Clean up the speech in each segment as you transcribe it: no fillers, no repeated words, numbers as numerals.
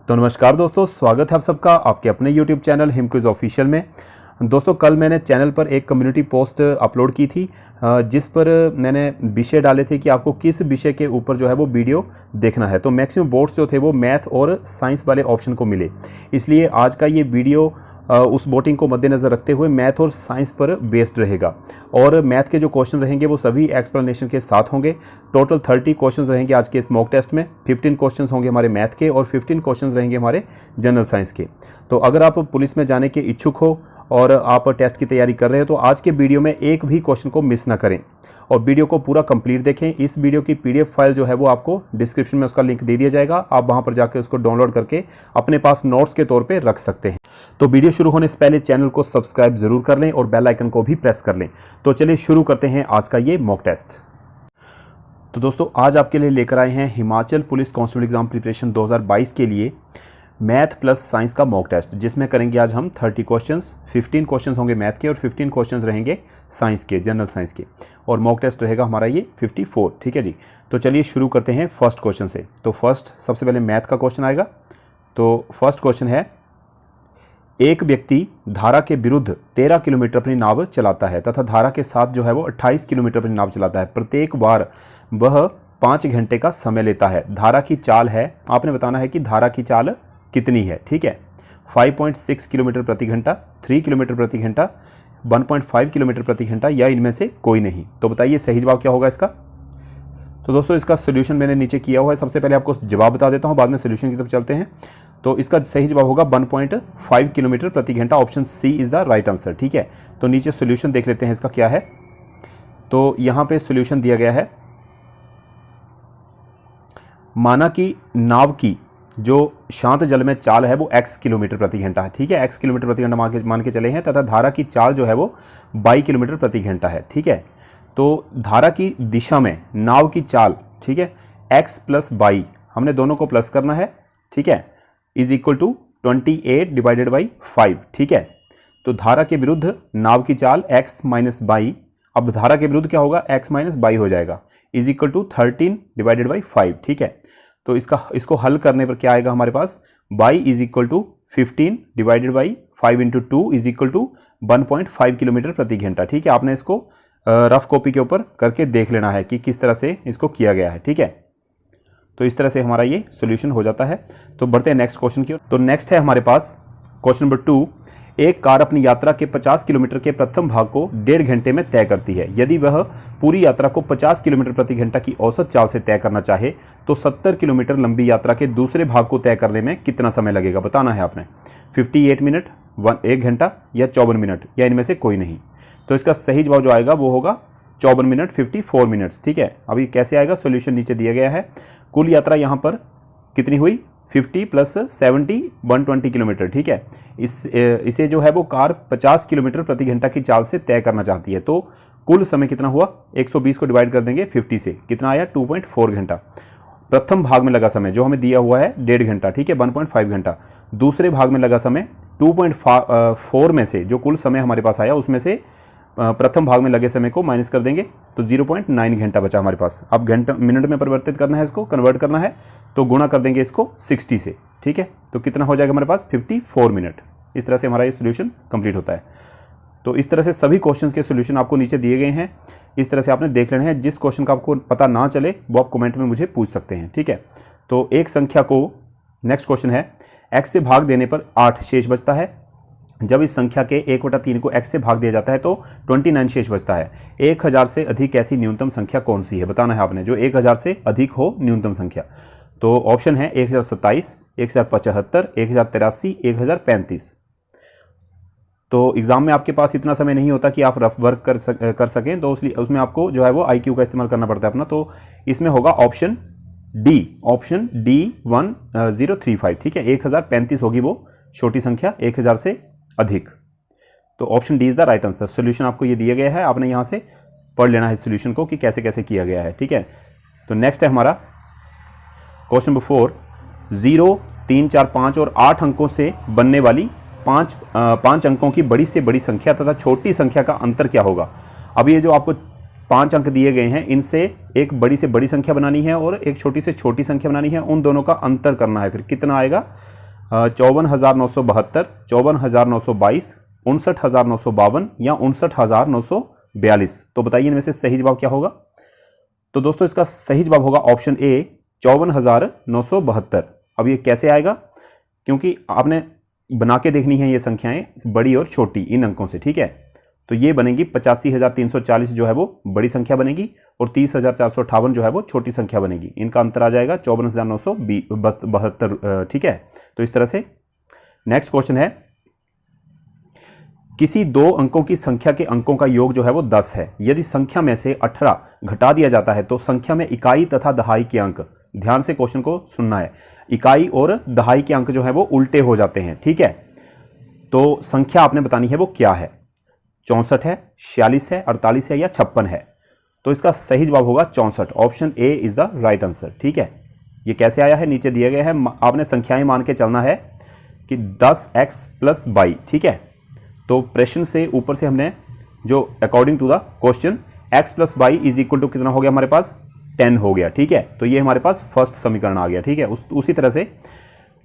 तो नमस्कार दोस्तों, स्वागत है आप सबका आपके अपने YouTube channel him quiz official में। दोस्तों, कल मैंने चैनल पर एक कम्युनिटी पोस्ट अपलोड की थी जिस पर मैंने विषय डाले थे कि आपको किस विषय के ऊपर जो है वो वीडियो देखना है। तो मैक्सिमम वोट्स जो थे वो मैथ और साइंस वाले ऑप्शन को मिले, इसलिए आज का ये वीडियो उस वोटिंग को मद्देनज़र रखते हुए मैथ और साइंस पर बेस्ड रहेगा। और मैथ के जो क्वेश्चन रहेंगे वो सभी एक्सप्लेनेशन के साथ होंगे। टोटल 30 क्वेश्चन रहेंगे आज के इस मॉक टेस्ट में। 15 क्वेश्चन होंगे हमारे मैथ के और 15 क्वेश्चन रहेंगे हमारे जनरल साइंस के। तो अगर आप पुलिस में जाने के इच्छुक हो और आप टेस्ट की तैयारी कर रहे हो तो आज के वीडियो में एक भी क्वेश्चन को मिस ना करें और वीडियो को पूरा कंप्लीट देखें। इस वीडियो की PDF फाइल जो है वो आपको डिस्क्रिप्शन में उसका लिंक दे दिया जाएगा, आप वहां पर जाकर उसको डाउनलोड करके अपने पास नोट्स के तौर पे रख सकते हैं। तो वीडियो शुरू होने से पहले चैनल को सब्सक्राइब जरूर कर लें और बेल आइकन को भी प्रेस कर लें। तो चलिए शुरू करते हैं आज का ये मॉक टेस्ट। तो दोस्तों, आज आपके लिए लेकर आए हैं Himachal police constable exam preparation 2022 के लिए मैथ प्लस साइंस का मॉक टेस्ट, जिसमें करेंगे आज हम 30 क्वेश्चंस। 15 क्वेश्चंस होंगे मैथ के और 15 क्वेश्चंस रहेंगे साइंस के, जनरल साइंस के। और मॉक टेस्ट रहेगा हमारा ये 54। ठीक है जी। तो चलिए शुरू करते हैं फर्स्ट क्वेश्चन से। तो फर्स्ट सबसे पहले मैथ का क्वेश्चन आएगा। तो फर्स्ट क्वेश्चन है, एक व्यक्ति धारा के विरुद्ध 13 किलोमीटर अपनी नाव चलाता है तथा धारा के साथ जो है वो 28 किलोमीटर अपनी नाव चलाता है। प्रत्येक बार वह 5 घंटे का समय लेता है। धारा की चाल है, आपने बताना है कि धारा की चाल कितनी है। ठीक है, 5.6 किलोमीटर प्रति घंटा, 3 किलोमीटर प्रति घंटा, 1.5 किलोमीटर प्रति घंटा या इनमें से कोई नहीं। तो बताइए सही जवाब क्या होगा इसका। तो दोस्तों, इसका सोल्यूशन मैंने नीचे किया हुआ है। सबसे पहले आपको जवाब बता देता हूं, बाद में सोल्यूशन की तरफ चलते हैं। तो इसका सही जवाब होगा 1.5 किलोमीटर प्रति घंटा। Option C is the right answer. ठीक है, तो नीचे सोल्यूशन देख लेते हैं इसका क्या है। तो यहां पे सोल्यूशन दिया गया है, माना कि नाव की जो शांत जल में चाल है वो x किलोमीटर प्रति घंटा है। ठीक है, x किलोमीटर प्रति घंटा मान के चले हैं तथा धारा की चाल जो है वो 22 किलोमीटर प्रति घंटा है। ठीक है, तो धारा की दिशा में नाव की चाल, ठीक है, x प्लस 22 हमने दोनों को प्लस करना है। ठीक है, is equal to 28 divided by 5। ठीक है, तो धारा के विरुद्ध नाव की चाल x माइनस 22, अब धारा के विरुद्ध क्या होगा, x माइनस 22 हो जाएगा, is equal to 13 divided by 5। ठीक है, तो इसको हल करने पर क्या आएगा हमारे पास, y is equal to 15 divided by 5 into 2 is equal to 1.5 kilometre प्रति घंटा। ठीक है, आपने इसको रफ कॉपी के ऊपर करके देख लेना है कि किस तरह से इसको किया गया है। ठीक है, तो इस तरह से हमारा ये सोल्यूशन हो जाता है। तो बढ़ते हैं नेक्स्ट क्वेश्चन की ओर। तो नेक्स्ट है हमारे पास क्वेश्चन नंबर 2। एक कार अपनी यात्रा के 50 किलोमीटर के प्रथम भाग को 1.5 घंटे में तय करती है। यदि वह पूरी यात्रा को 50 किलोमीटर प्रति घंटा की औसत चाल से तय करना चाहे तो 70 किलोमीटर लंबी यात्रा के दूसरे भाग को तय करने में कितना समय लगेगा, बताना है आपने। 58 मिनट, 1 घंटा या 54 मिनट या इनमें से कोई नहीं। तो इसका सही जवाब जो आएगा वो होगा 54 मिनट, 54 मिनट्स। ठीक है, अभी कैसे आएगा, सोल्यूशन नीचे दिया गया है। कुल यात्रा यहाँ पर कितनी हुई, 50 प्लस 70 120 किलोमीटर। ठीक है, इसे जो है वो कार 50 किलोमीटर प्रति घंटा की चाल से तय करना चाहती है। तो कुल समय कितना हुआ, 120 को डिवाइड कर देंगे 50 से, कितना आया 2.4 घंटा। प्रथम भाग में लगा समय जो हमें दिया हुआ है 1.5 घंटा, ठीक है, 1.5 घंटा। दूसरे भाग में लगा समय 2.4 में से जो कुल समय हमारे पास आया उसमें से प्रथम भाग में लगे समय को माइनस कर देंगे तो 0.9 घंटा बचा हमारे पास। अब घंटा मिनट में परिवर्तित करना है, इसको कन्वर्ट करना है तो गुणा कर देंगे इसको 60 से। ठीक है, तो कितना हो जाएगा हमारे पास 54 मिनट। इस तरह से हमारा ये सोल्यूशन कंप्लीट होता है। तो इस तरह से सभी क्वेश्चंस के सोल्यूशन आपको नीचे दिए गए हैं, इस तरह से आपने देख लेने हैं। जिस क्वेश्चन का आपको पता ना चले वो आप कमेंट में मुझे पूछ सकते हैं। ठीक है, तो एक संख्या को, नेक्स्ट क्वेश्चन है, x से भाग देने पर 8 शेष बचता है। जब इस संख्या के 1/3 को x से भाग दिया जाता है तो 29 शेष बचता है। 1000 से अधिक ऐसी न्यूनतम संख्या कौन सी है, बताना है आपने, जो 1000 से अधिक हो न्यूनतम संख्या। तो ऑप्शन है 1027, 1075, 1083, 1035। तो एग्जाम में आपके पास इतना समय नहीं होता कि आप रफ वर्क कर सकें, तो उसमें आपको जो है वो IQ का इस्तेमाल करना पड़ता है अपना। तो इसमें होगा ऑप्शन डी 1035। ठीक है, 1035 होगी वो छोटी संख्या 1000 से अधिक। तो option D is the right answer. Solution आपको ये दिया गया है, आपने यहाँ से पढ़ लेना है सोल्यूशन को कि कैसे कैसे किया गया है। ठीक है, तो नेक्स्ट है हमारा क्वेश्चन नंबर 4। 0, 3, 4, 5 और 8 अंकों से बनने वाली 5 अंकों की बड़ी से बड़ी संख्या तथा छोटी संख्या का अंतर क्या होगा। अब ये जो आपको 5 अंक दिए गए हैं, इनसे एक बड़ी से बड़ी संख्या बनानी है और एक छोटी से छोटी संख्या बनानी है, उन दोनों का अंतर करना है। फिर कितना आएगा, 54,972, 54,922, 59,952 या 59,942। तो बताइए इनमें से सही जवाब क्या होगा। तो दोस्तों इसका सही जवाब होगा ऑप्शन ए 54,972। अब ये कैसे आएगा, क्योंकि आपने बना के देखनी है ये संख्याएं बड़ी और छोटी इन अंकों से, ठीक है। तो ये बनेगी 85,340 जो है वो बड़ी संख्या बनेगी और 30,458 जो है वो छोटी संख्या बनेगी। इनका अंतर आ जाएगा 54,972, ठीक है। तो इस तरह से नेक्स्ट क्वेश्चन है, किसी दो अंकों की संख्या के अंकों का योग जो है वो 10 है। यदि संख्या में से 18 घटा दिया जाता है तो संख्या में इकाई तथा दहाई के अंक, ध्यान से क्वेश्चन को सुनना है, इकाई और दहाई के अंक जो है वो उल्टे हो जाते हैं, ठीक है। तो संख्या आपने बतानी है वो क्या है, 64 है, 46 है, 48 है या 56 है। तो इसका सही जवाब होगा 64। Option A is the right answer, ठीक है। ये कैसे आया है, नीचे दिए गए हैं, आपने संख्याएं मान के चलना है कि 10x + 22, ठीक है। तो प्रश्न से ऊपर से हमने जो according to the question x + 22 is equal to कितना हो गया हमारे पास, 10 हो गया, ठीक है। तो ये हमारे पास फर्स्ट समीकरण आ गया, ठीक है। उसी तरह से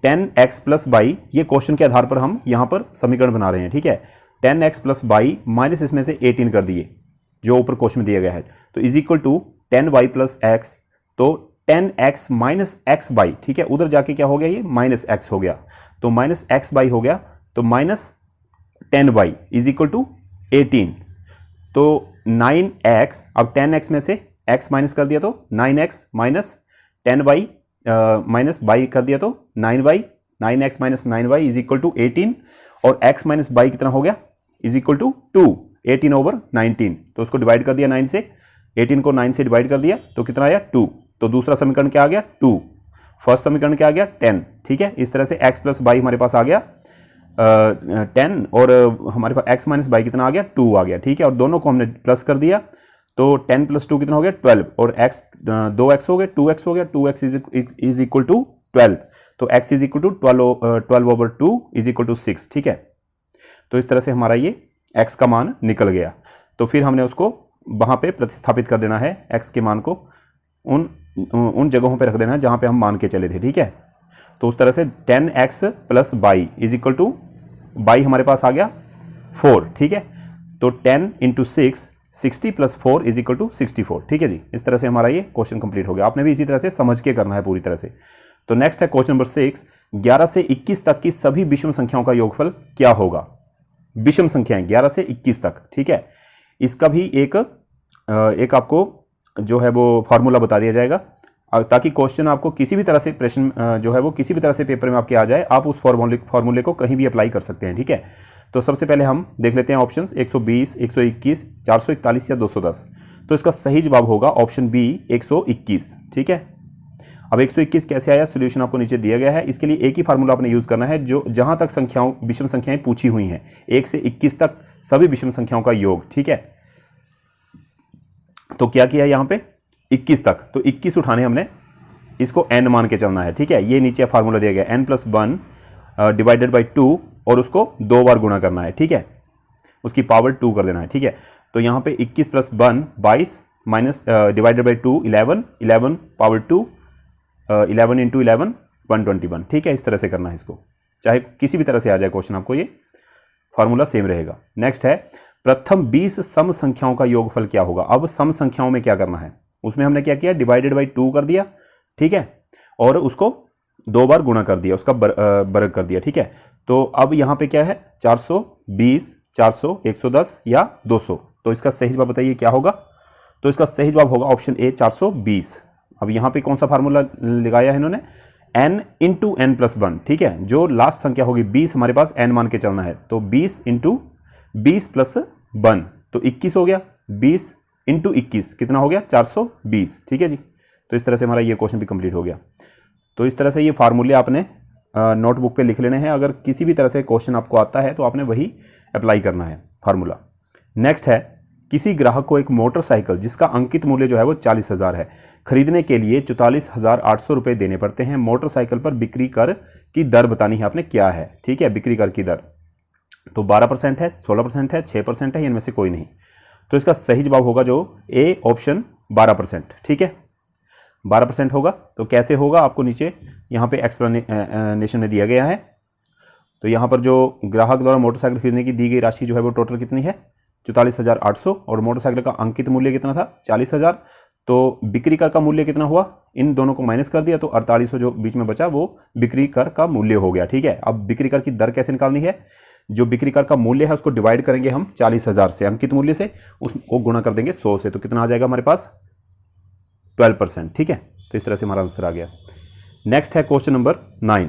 10x + 22, ये क्वेश्चन के आधार पर हम यहाँ पर समीकरण बना रहे हैं, ठीक है। 10x + 22 माइनस इसमें से 18 कर दिए जो ऊपर क्वेश्चन में दिया गया है, तो is equal to 10y + x, तो 10x - x/, ठीक है। उधर जाके क्या हो गया, ये -x हो गया, तो -x/, हो गया, तो -10y इज इक्वल टू 18। तो 9x, अब 10x में से x माइनस कर दिया तो 9x - 10y -y कर दिया तो 9y, 9x - 9y is equal to 18, और x - y कितना हो गया, इज इक्वल टू 2, 18/19। तो उसको डिवाइड कर दिया 9 से, 18 को 9 से डिवाइड कर दिया तो कितना आया 2। तो दूसरा समीकरण क्या आ गया 2, फर्स्ट समीकरण क्या आ गया 10, ठीक है। इस तरह से x + y हमारे पास आ गया 10, और हमारे पास x - y कितना आ गया 2 आ गया, ठीक है। और दोनों को हमने प्लस कर दिया तो 10 + 2 कितना हो गया 12, और x 2x हो गया, 2x हो गया, 2x इज इक्वल टू 12। तो x is equal to 12/2 is equal to 6, ठीक है। तो इस तरह से हमारा ये x का मान निकल गया। तो फिर हमने उसको वहाँ पे प्रतिस्थापित कर देना है, x के मान को उन जगहों पे रख देना है जहाँ पे हम मान के चले थे, ठीक है। तो उस तरह से 10x + y is equal to, y हमारे पास आ गया 4, ठीक है। तो 10 × 6, 60 + 4 इज इक्वल टू 64, ठीक है जी। इस तरह से हमारा ये क्वेश्चन कंप्लीट हो गया। आपने भी इसी तरह से समझ के करना है पूरी तरह से। तो नेक्स्ट है क्वेश्चन नंबर 6, 11 से 21 तक की सभी विषम संख्याओं का योगफल क्या होगा। विषम संख्याएं 11 से 21 तक, ठीक है। इसका भी एक आपको जो है वो फॉर्मूला बता दिया जाएगा, ताकि क्वेश्चन आपको किसी भी तरह से प्रश्न जो है वो किसी भी तरह से पेपर में आपके आ जाए, आप उस फॉर्मूले को कहीं भी अप्लाई कर सकते हैं, ठीक है। तो सबसे पहले हम देख लेते हैं ऑप्शंस, 120, 121, 441 या 210। तो इसका सही जवाब होगा ऑप्शन बी 121, ठीक है। अब 121 कैसे आया, सोल्यूशन आपको नीचे दिया गया है। इसके लिए एक ही फार्मूला आपने यूज करना है, जो जहां तक संख्याओं विषम संख्याएं पूछी हुई हैं, 1 से 21 तक सभी विषम संख्याओं का योग, ठीक है। तो क्या किया यहां पे 21 तक, तो 21 उठाने हमने, इसको n मान के चलना है, ठीक है। ये नीचे फार्मूला दिया गया n + 1 डिवाइडेड बाई 2, और उसको 2 बार गुणा करना है, ठीक है। उसकी पावर 2 कर देना है, ठीक है। तो यहाँ पे 21 + 1 22 माइनस डिवाइडेड बाई 2 11, 11 पावर 2, 11 × 11 121, ठीक है। इस तरह से करना है इसको, चाहे किसी भी तरह से आ जाए क्वेश्चन, आपको ये फार्मूला सेम रहेगा। नेक्स्ट है, प्रथम 20 सम संख्याओं का योगफल क्या होगा। अब सम संख्याओं में क्या करना है, उसमें हमने क्या किया, डिवाइडेड बाई 2 कर दिया, ठीक है, और उसको 2 बार गुणा कर दिया, उसका वर्ग कर दिया, ठीक है। तो अब यहाँ पे क्या है 420, 400, 110 या 200। तो इसका सही जवाब बताइए क्या होगा। तो इसका सही जवाब होगा ऑप्शन ए 420। अब यहाँ पे कौन सा फार्मूला लगाया है इन्होंने, n × n + 1, ठीक है। जो लास्ट संख्या होगी 20, हमारे पास n मान के चलना है, तो 20 × 20 + 1 तो 21 हो गया, 20 × 21 कितना हो गया 420, ठीक है जी। तो इस तरह से हमारा ये क्वेश्चन भी कंप्लीट हो गया। तो इस तरह से ये फार्मूले आपने नोटबुक पे लिख लेने हैं। अगर किसी भी तरह से क्वेश्चन आपको आता है तो आपने वही अप्लाई करना है फार्मूला। नेक्स्ट है, किसी ग्राहक को एक मोटरसाइकिल जिसका अंकित मूल्य जो है वो 40,000 है, खरीदने के लिए 44,800 रुपये देने पड़ते हैं। मोटरसाइकिल पर बिक्री कर की दर बतानी है आपने क्या है, ठीक है। बिक्री कर की दर तो 12% है, 16% है, 6% है, इनमें से कोई नहीं। तो इसका सही जवाब होगा जो ए ऑप्शन 12%, ठीक है। 12% होगा। तो कैसे होगा, आपको नीचे यहाँ पे एक्सप्लेनेशन में दिया गया है, तो यहाँ पर जो ग्राहक द्वारा मोटरसाइकिल खरीदने की दी गई राशि जो है वो टोटल कितनी है 44,800 और मोटरसाइकिल का अंकित मूल्य कितना था 40,000। तो बिक्री कर का मूल्य कितना हुआ, इन दोनों को माइनस कर दिया तो 4800 जो बीच में बचा वो बिक्री कर का मूल्य हो गया। ठीक है, अब बिक्री कर की दर कैसे निकालनी है, जो बिक्री कर का मूल्य है उसको डिवाइड करेंगे हम 40,000 से, अंकित मूल्य से, उसको गुणा कर देंगे 100 से, तो कितना आ जाएगा हमारे पास 12%। ठीक है, तो इस तरह से हमारा आंसर आ गया। नेक्स्ट है क्वेश्चन नंबर 9।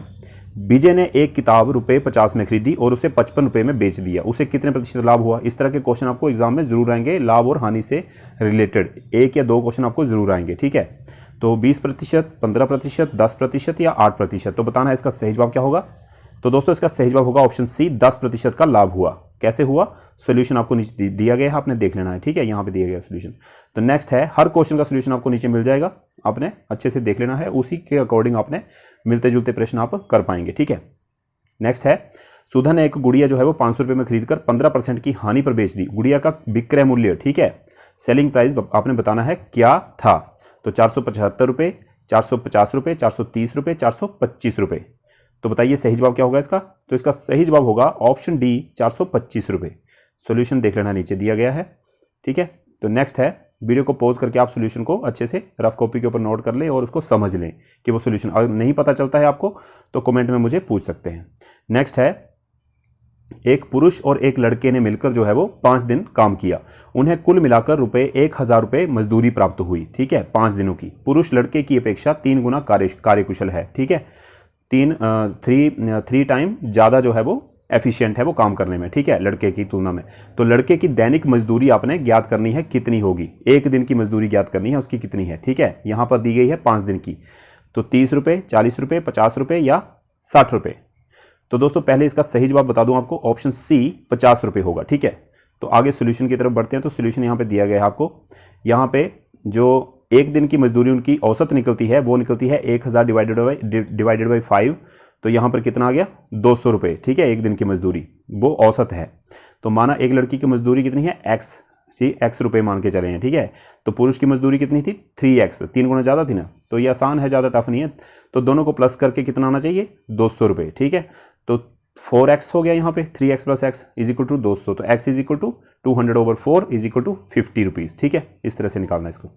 विजय ने एक किताब रुपए 50 में खरीदी और उसे 55 रुपए में बेच दिया, उसे कितने प्रतिशत लाभ हुआ। इस तरह के क्वेश्चन आपको एग्जाम में जरूर आएंगे, लाभ और हानि से रिलेटेड 1 या 2 क्वेश्चन आपको जरूर आएंगे। ठीक है, तो 20%, 15%, 10% या 8%, तो बताना है इसका सही जवाब क्या होगा। तो दोस्तों इसका सही जवाब होगा ऑप्शन सी, 10% का लाभ हुआ। कैसे हुआ, सोल्यूशन आपको नीचे दिया गया है, आपने देख लेना है। ठीक है, यहाँ पे दिया गया सोल्यूशन। तो नेक्स्ट है, हर क्वेश्चन का सोल्यूशन आपको नीचे मिल जाएगा, आपने अच्छे से देख लेना है, उसी के अकॉर्डिंग आपने मिलते जुलते प्रश्न आप कर पाएंगे। ठीक है, नेक्स्ट है, सुधा ने एक गुड़िया जो है वो 500 रुपये में खरीदकर 15% की हानि पर बेच दी। गुड़िया का विक्रय मूल्य, ठीक है, सेलिंग प्राइस आपने बताना है क्या था। तो 475 रुपये, 450 रुपये, 430 रुपये, 425 रुपये। तो बताइए सही जवाब क्या होगा इसका। तो इसका सही जवाब होगा ऑप्शन डी, 425 रुपये। सोल्यूशन देख लेना, नीचे दिया गया है। ठीक है, तो नेक्स्ट है, वीडियो को पॉज करके आप सोल्यूशन को अच्छे से रफ कॉपी के ऊपर नोट कर लें और उसको समझ लें कि वो सोल्यूशन, अगर नहीं पता चलता है आपको तो कमेंट में मुझे पूछ सकते हैं। नेक्स्ट है, एक पुरुष और एक लड़के ने मिलकर जो है वो 5 दिन काम किया, उन्हें कुल मिलाकर रुपए 1,000 रुपये मजदूरी प्राप्त हुई। ठीक है, 5 दिनों की। पुरुष लड़के की अपेक्षा 3 गुना कार्यकुशल है। ठीक है, 3 टाइम ज़्यादा जो है वो एफिशिएंट है वो काम करने में। ठीक है, लड़के की तुलना में। तो लड़के की दैनिक मजदूरी आपने ज्ञात करनी है, कितनी होगी, एक दिन की मजदूरी ज्ञात करनी है, उसकी कितनी है। ठीक है, यहाँ पर दी गई है 5 दिन की। तो 30 रुपये, 40 रुपये, 50 रुपये या 60 रुपये। तो दोस्तों पहले इसका सही जवाब बता दूं आपको, ऑप्शन सी 50 रुपये होगा। ठीक है, तो आगे सोल्यूशन की तरफ बढ़ते हैं। तो सोल्यूशन यहाँ पे दिया गया है आपको। यहाँ पे जो एक दिन की मजदूरी उनकी औसत निकलती है वो निकलती है 1,000 डिवाइडेड बाई 5। तो यहाँ पर कितना आ गया 200 रुपये। ठीक है, एक दिन की मजदूरी वो औसत है। तो माना एक लड़की की मजदूरी कितनी है एक्स, जी एक्स रुपये मान के चले हैं। ठीक है, तो पुरुष की मजदूरी कितनी थी 3x, 3 गुना ज़्यादा थी ना। तो ये आसान है, ज़्यादा टफ नहीं है। तो दोनों को प्लस करके कितना आना चाहिए 200 रुपये। ठीक है, तो 4x हो गया यहाँ पे, 3x + x is equal to 200। तो x is equal to 200/4 is equal to 50 rupees. ठीक है, इस तरह से निकालना इसको।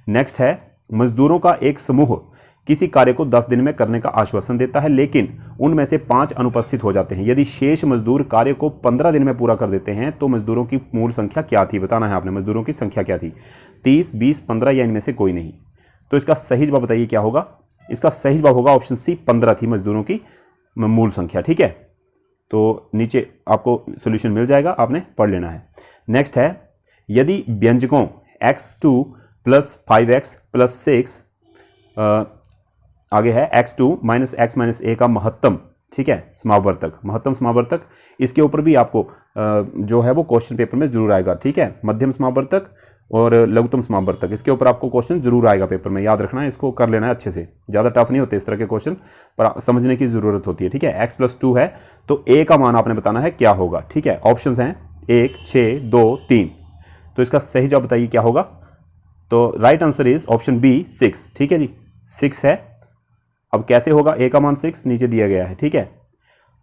नेक्स्ट है, मजदूरों का एक समूह किसी कार्य को 10 दिन में करने का आश्वासन देता है, लेकिन उनमें से 5 अनुपस्थित हो जाते हैं। यदि शेष मजदूर कार्य को 15 दिन में पूरा कर देते हैं तो मजदूरों की मूल संख्या क्या थी, बताना है आपने। मजदूरों की संख्या क्या थी, 30, 20, 15 या इनमें से कोई नहीं। तो इसका सही जवाब बताइए क्या होगा। इसका सही जवाब होगा ऑप्शन सी, 15 थी मजदूरों की मूल संख्या। ठीक है, तो नीचे आपको सोल्यूशन मिल जाएगा, आपने पढ़ लेना है। नेक्स्ट है, यदि व्यंजकों x2 + 5x + 6 आगे है x2 - x - a का महत्तम, ठीक है, समावर्तक, महत्तम समावर्तक, इसके ऊपर भी आपको जो है वो क्वेश्चन पेपर में जरूर आएगा। ठीक है, मध्यम समावर्तक और लघुत्तम समावर्तक, इसके ऊपर आपको क्वेश्चन जरूर आएगा पेपर में, याद रखना है, इसको कर लेना है अच्छे से। ज़्यादा टफ नहीं होते इस तरह के क्वेश्चन, पर समझने की ज़रूरत होती है। ठीक है, x + 2 है तो a का मान आपने बताना है क्या होगा। ठीक है, ऑप्शंस हैं 1, 6, 2, 3। तो इसका सही जवाब बताइए क्या होगा। तो right answer is option B, 6। ठीक है जी, 6 है। अब कैसे होगा, a का मान 6 नीचे दिया गया है। ठीक है,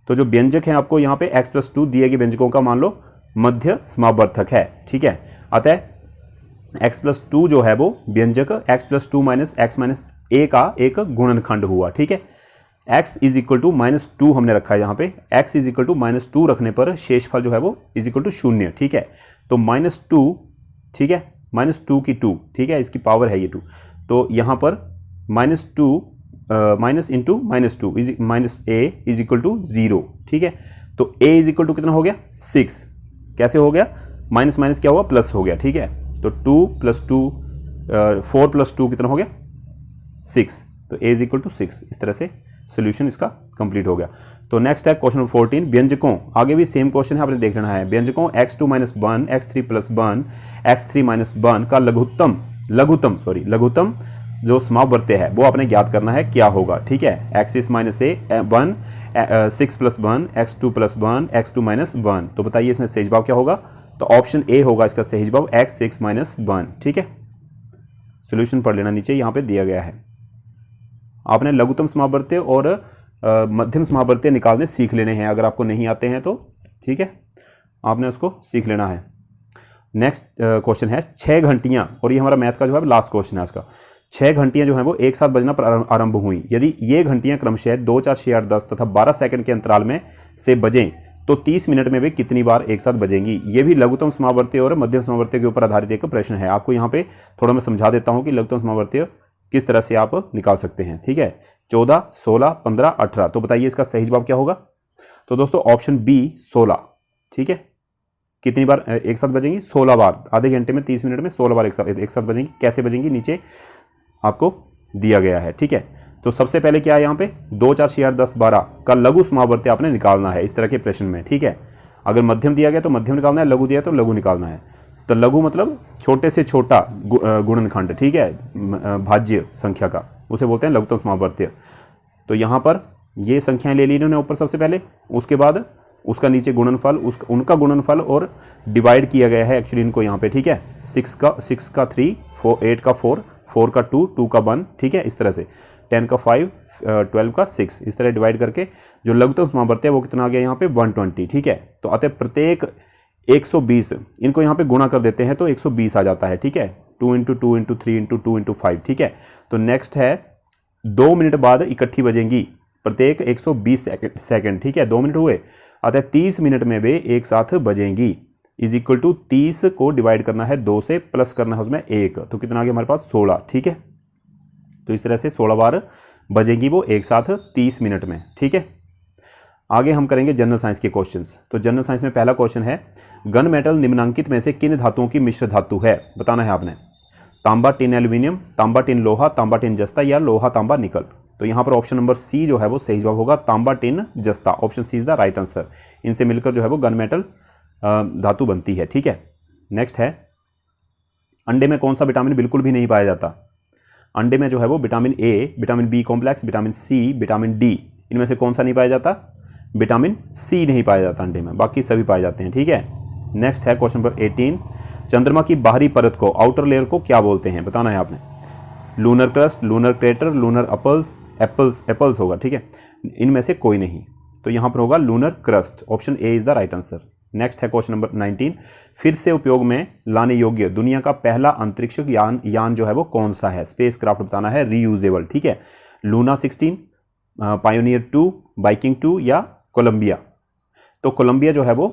तो जो व्यंजक है आपको यहाँ पे x + 2 दिए गए व्यंजकों का मान लो मध्य समावर्तक है। ठीक है, अतः x + 2 जो है वो व्यंजक x + 2 - x - a का एक गुणनखंड हुआ। ठीक है, x इज इक्वल टू -2 हमने रखा है यहाँ पे, x इज इक्वल टू -2 रखने पर शेषफल जो है वो इज इक्वल टू 0। ठीक है, तो -2, ठीक है, -2 की 2, ठीक है, इसकी पावर है ये 2। तो यहाँ पर -2 minus into -2 is -a is equal to 0। ठीक है, तो a इज इक्वल टू कितना हो गया 6। कैसे हो गया, माइनस माइनस क्या हुआ प्लस हो गया। ठीक है, तो 2 + 2 4 + 2 कितना हो गया 6। तो a इज इक्वल टू 6। इस तरह से सोल्यूशन इसका कंप्लीट हो गया। तो नेक्स्ट है क्वेश्चन नंबर 14, व्यंजकों, आगे भी सेम क्वेश्चन है, आपने देख लेना है। व्यंजकों x2 - 1, x3 + 1, x3 - 1 का लघुत्तम जो समावर्त्य है वो आपने ज्ञात करना है क्या होगा। ठीक है, x - a 1, 6 + 1, x2 + 1, x2 - 1। तो बताइए इसमें सही जवाब क्या होगा। तो ऑप्शन ए होगा इसका सही जवाब, x6 - 1। ठीक है, सोल्यूशन पढ़ लेना, नीचे यहाँ पे दिया गया है। आपने लघुत्तम समावर्त्य और मध्यम समावर्तीय निकालने सीख लेने हैं, अगर आपको नहीं आते हैं तो ठीक है, आपने उसको सीख लेना है। नेक्स्ट क्वेश्चन है 6 घंटियां, और ये हमारा मैथ का जो है लास्ट क्वेश्चन है इसका। 6 घंटियां जो है वो एक साथ बजना आरंभ हुई, यदि ये घंटियां क्रमशः 2, 4, 6, 8, 10 तथा 12 सेकंड के अंतराल में से बजें तो 30 मिनट में वे कितनी बार एक साथ बजेंगी। ये भी लघुत्तम समावर्तीय और मध्यम समावर्तीय के ऊपर आधारित एक प्रश्न है। आपको यहाँ पे थोड़ा मैं समझा देता हूँ कि लघुत्तम समावर्तीय किस तरह से आप निकाल सकते हैं। ठीक है, 14, 16, 15, 18, तो बताइए इसका सही जवाब क्या होगा। तो दोस्तों ऑप्शन बी 16। ठीक है, कितनी बार एक साथ बजेंगी, 16 बार, आधे घंटे में 30 मिनट में 16 बार एक साथ बजेंगी। कैसे बजेंगी नीचे आपको दिया गया है। ठीक है, तो सबसे पहले क्या है यहाँ पे 2, 4, 6, 8, 10, 12 का लघु समावर्ती आपने निकालना है इस तरह के प्रश्न में। ठीक है, अगर मध्यम दिया गया तो मध्यम निकालना है, लघु दिया तो लघु निकालना है। तो लघु मतलब छोटे से छोटा गुणनखंड, ठीक है, भाज्य संख्या का, उसे बोलते हैं लघुत्तम समावर्ती। तो यहाँ पर ये संख्याएं ले ली इन्होंने ऊपर सबसे पहले, उसके बाद उसका नीचे गुणनफल, उनका गुणनफल और डिवाइड किया गया है एक्चुअली इनको यहाँ पे। ठीक है, 6 का 3, 8 का 4 का 2, 2 का 1, ठीक है, इस तरह से 10 का 5, 12 का 6, इस तरह डिवाइड करके जो लघुत्तम समावर्ती है वो कितना आ गया यहाँ पे 120। ठीक है, तो अतः प्रत्येक 120 इनको यहाँ पे गुणा कर देते हैं तो 120 आ जाता है। ठीक है, 2 × 2 × 3 × 2 × 5। ठीक है, तो नेक्स्ट है 2 मिनट बाद इकट्ठी बजेंगी प्रत्येक 120 सेकंड। ठीक है, 2 मिनट हुए, अतः 30 मिनट में वे एक साथ बजेंगी। इज इक्वल टू 30 को डिवाइड करना है 2 से, प्लस करना है उसमें 1, तो कितना आ गया हमारे पास 16। ठीक है, तो इस तरह से 16 बार बजेंगी वो एक साथ 30 मिनट में। ठीक है, आगे हम करेंगे जनरल साइंस के क्वेश्चंस। तो जनरल साइंस में पहला क्वेश्चन है गन मेटल निम्नलिखित में से किन धातुओं की मिश्र धातु है, बताना है आपने। तांबा, टिन, एल्यूमिनियम, तांबा, टिन, लोहा, तांबा, टिन, जस्ता या लोहा, तांबा, निकल। तो यहाँ पर ऑप्शन नंबर सी जो है वो सही जवाब होगा, तांबा, टिन, जस्ता। Option C is the right answer. इनसे मिलकर जो है वो गन मेटल धातु बनती है। ठीक है, नेक्स्ट है अंडे में कौन सा विटामिन बिल्कुल भी नहीं पाया जाता। अंडे में जो है वो vitamin A, vitamin B complex, vitamin C, vitamin D, इनमें से कौन सा नहीं पाया जाता, विटामिन सी नहीं पाया जाता अंडे में, बाकी सभी पाए जाते हैं। ठीक है, नेक्स्ट है क्वेश्चन नंबर 18, चंद्रमा की बाहरी परत को, आउटर लेयर को क्या बोलते हैं, बताना है आपने। Lunar crust, lunar crater, lunar apples होगा। ठीक है, इनमें से कोई नहीं, तो यहाँ पर होगा lunar crust. Option A is the right answer. Next है क्वेश्चन नंबर 19, फिर से उपयोग में लाने योग्य दुनिया का पहला अंतरिक्ष यान जो है वो कौन सा है, स्पेस क्राफ्ट बताना है, रीयूजेबल। ठीक है, लूना 16, पायोनियर 2, बाइकिंग 2 या कोलंबिया। तो कोलंबिया जो है वो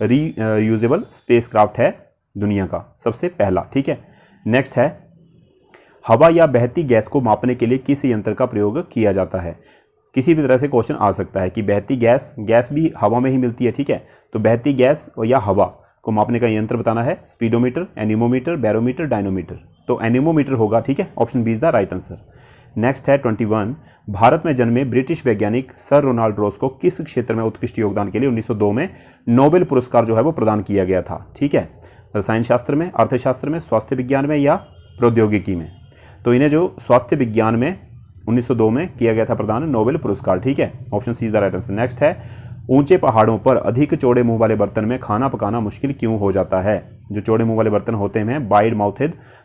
रीयूजेबल स्पेस क्राफ्ट है दुनिया का सबसे पहला। ठीक है, नेक्स्ट है हवा या बहती गैस को मापने के लिए किस यंत्र का प्रयोग किया जाता है। किसी भी तरह से क्वेश्चन आ सकता है कि बहती गैस भी हवा में ही मिलती है। ठीक है, तो बहती गैस या हवा को मापने का यंत्र बताना है, स्पीडोमीटर, एनीमोमीटर, बैरोमीटर, डायनोमीटर। तो एनीमोमीटर होगा। ठीक है, option B is the right answer. Next है 21, भारत में जन्मे ब्रिटिश वैज्ञानिक सर रोनाल्ड रॉस को किस क्षेत्र में उत्कृष्ट योगदान के लिए 1902 में नोबेल पुरस्कार जो है वो प्रदान किया गया था। ठीक है, रसायन शास्त्र में, अर्थशास्त्र में, स्वास्थ्य विज्ञान में या प्रौद्योगिकी में। तो इन्हें जो स्वास्थ्य विज्ञान में 1902 में किया गया था प्रदान नोबेल पुरस्कार। ठीक है, option C is the right answer. Next है ऊंचे पहाड़ों पर अधिक चौड़े मुंह वाले बर्तन में खाना पकाना मुश्किल क्यों हो जाता है। जो चौड़े मुंह वाले बर्तन होते हैं, वाइड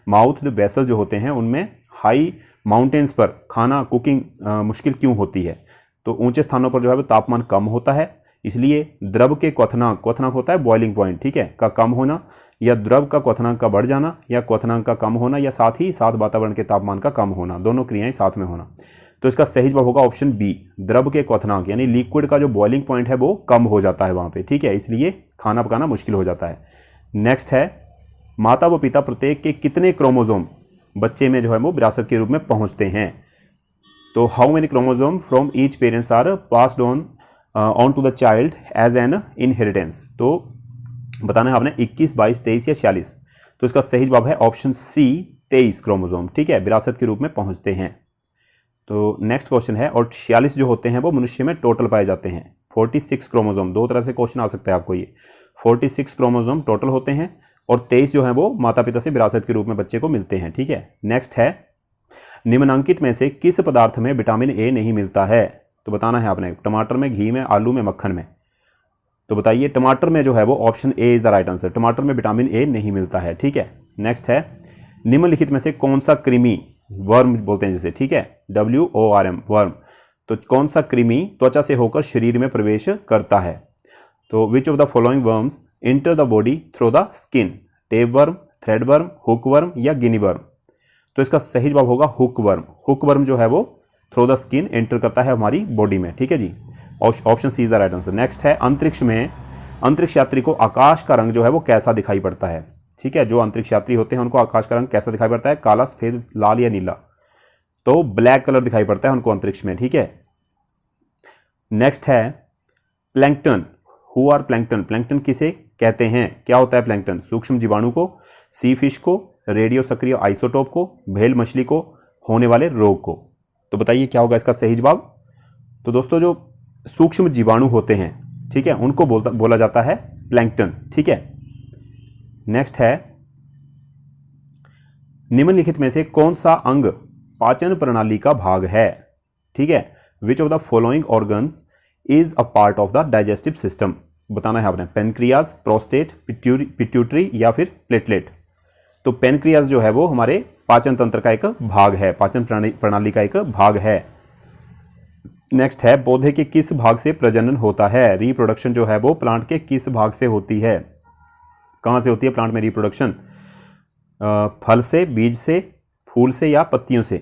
माउथ्ड वेसल जो होते हैं, उनमें हाई माउंटेन्स पर खाना कुकिंग मुश्किल क्यों होती है। तो ऊंचे स्थानों पर जो है वो तापमान कम होता है, इसलिए द्रव के क्वथनांक होता है बॉइलिंग पॉइंट, ठीक है, का कम होना, या द्रव का क्वथनांक का बढ़ जाना, या क्वथनांक का कम होना, या साथ ही साथ वातावरण के तापमान का कम होना, दोनों क्रियाएं साथ में होना। तो इसका सही जवाब होगा ऑप्शन बी, द्रव के क्वथनांक, यानी लिक्विड का जो बॉइलिंग पॉइंट है वो कम हो जाता है वहां पे। ठीक है, इसलिए खाना पकाना मुश्किल हो जाता है। नेक्स्ट है माता व पिता प्रत्येक के कितने क्रोमोजोम बच्चे में जो है वो विरासत के रूप में पहुंचते हैं। तो how many chromosome from each parents are passed on to the child as an inheritance. तो बताना है आपने 21, 22, 23 या 46। तो इसका सही जवाब है ऑप्शन सी, 23 क्रोमोजोम। ठीक है, विरासत के रूप में पहुंचते हैं। तो नेक्स्ट क्वेश्चन है, और 46 जो होते हैं वो मनुष्य में टोटल पाए जाते हैं। 46 क्रोमोजोम, दो तरह से क्वेश्चन आ सकता है आपको ये। 46 क्रोमोजोम टोटल होते हैं और 23 जो है वो माता पिता से विरासत के रूप में बच्चे को मिलते हैं। ठीक है, नेक्स्ट है निम्नलिखित में से किस पदार्थ में विटामिन ए नहीं मिलता है। तो बताना है आपने, टमाटर में, घी में, आलू में, मक्खन में। तो बताइए टमाटर में जो है वो option A is the right answer, टमाटर में विटामिन ए नहीं मिलता है। ठीक है, नेक्स्ट है निम्नलिखित में से कौन सा कृमि, वर्म बोलते हैं जिसे, ठीक है, WORM, वर्म। तो कौन सा कृमि त्वचा से होकर शरीर में प्रवेश करता है? तो which of the following worms enter the body through the skin? Tapeworm, threadworm, hookworm या गिनीवर्म? तो इसका सही जवाब होगा हुकवर्म। हुकवर्म जो है वो थ्रू द स्किन एंटर करता है हमारी बॉडी में, ठीक है जी। Option C is the right answer. Next है, अंतरिक्ष में अंतरिक्ष यात्री को आकाश का रंग जो है वो कैसा दिखाई पड़ता है? ठीक है, जो अंतरिक्ष यात्री होते हैं उनको आकाश का रंग कैसा दिखाई पड़ता है? काला, सफेद, लाल या नीला? तो ब्लैक कलर दिखाई पड़ता है उनको अंतरिक्ष में, ठीक है। नेक्स्ट है plankton. Who are plankton? Plankton किसे कहते हैं? क्या होता है प्लैंकटन? सूक्ष्म जीवाणु को, सी फिश को, रेडियो सक्रिय आइसोटोप को, व्हेल मछली को, होने वाले रोग को? तो बताइए क्या होगा इसका सही जवाब? तो दोस्तों जो सूक्ष्म जीवाणु होते हैं, ठीक है, उनको बोला जाता है प्लैंकटन, ठीक है। नेक्स्ट है, निम्नलिखित में से कौन सा अंग पाचन प्रणाली का भाग है? ठीक है, which of the following organs is a part of the digestive system? बताना है आपने। पेनक्रियाज, प्रोस्टेट, पिट्यूटरी या फिर प्लेटलेट? तो पेनक्रियाज जो है वो हमारे पाचन तंत्र का एक भाग है, पाचन प्रणाली का एक भाग है। नेक्स्ट है, पौधे के किस भाग से प्रजनन होता है? रिप्रोडक्शन जो है वो प्लांट के किस भाग से होती है? कहां से होती है प्लांट में रिप्रोडक्शन? फल से, बीज से, फूल से या पत्तियों से?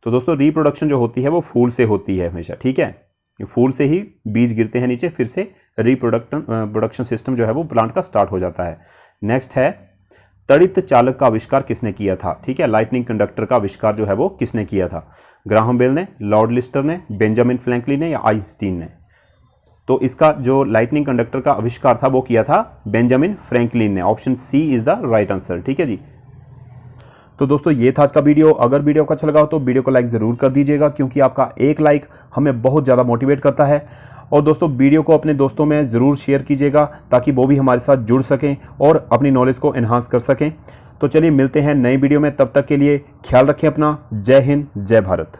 तो दोस्तों रिप्रोडक्शन जो होती है वो फूल से होती है हमेशा, ठीक है। फूल से ही बीज गिरते हैं नीचे, फिर से प्रोडक्शन सिस्टम जो है वो प्लांट का स्टार्ट हो जाता है। नेक्स्ट है, तड़ित चालक का आविष्कार किसने किया था? ठीक है, लाइटनिंग कंडक्टर का आविष्कार जो है वो किसने किया था? ग्राहम बेल ने, लॉर्ड लिस्टर ने, बेंजामिन फ्रैंकलिन ने या आइंस्टीन ने? तो इसका जो लाइटनिंग कंडक्टर का आविष्कार था वो किया था बेंजामिन फ्रैंकलिन ने। Option C is the right answer, ठीक है जी। तो दोस्तों ये था आज का वीडियो। अगर वीडियो को अच्छा लगा हो तो वीडियो को लाइक ज़रूर कर दीजिएगा, क्योंकि आपका एक लाइक हमें बहुत ज़्यादा मोटिवेट करता है। और दोस्तों वीडियो को अपने दोस्तों में ज़रूर शेयर कीजिएगा ताकि वो भी हमारे साथ जुड़ सकें और अपनी नॉलेज को एनहांस कर सकें। तो चलिए मिलते हैं नई वीडियो में, तब तक के लिए ख्याल रखें अपना। जय हिंद, जय भारत।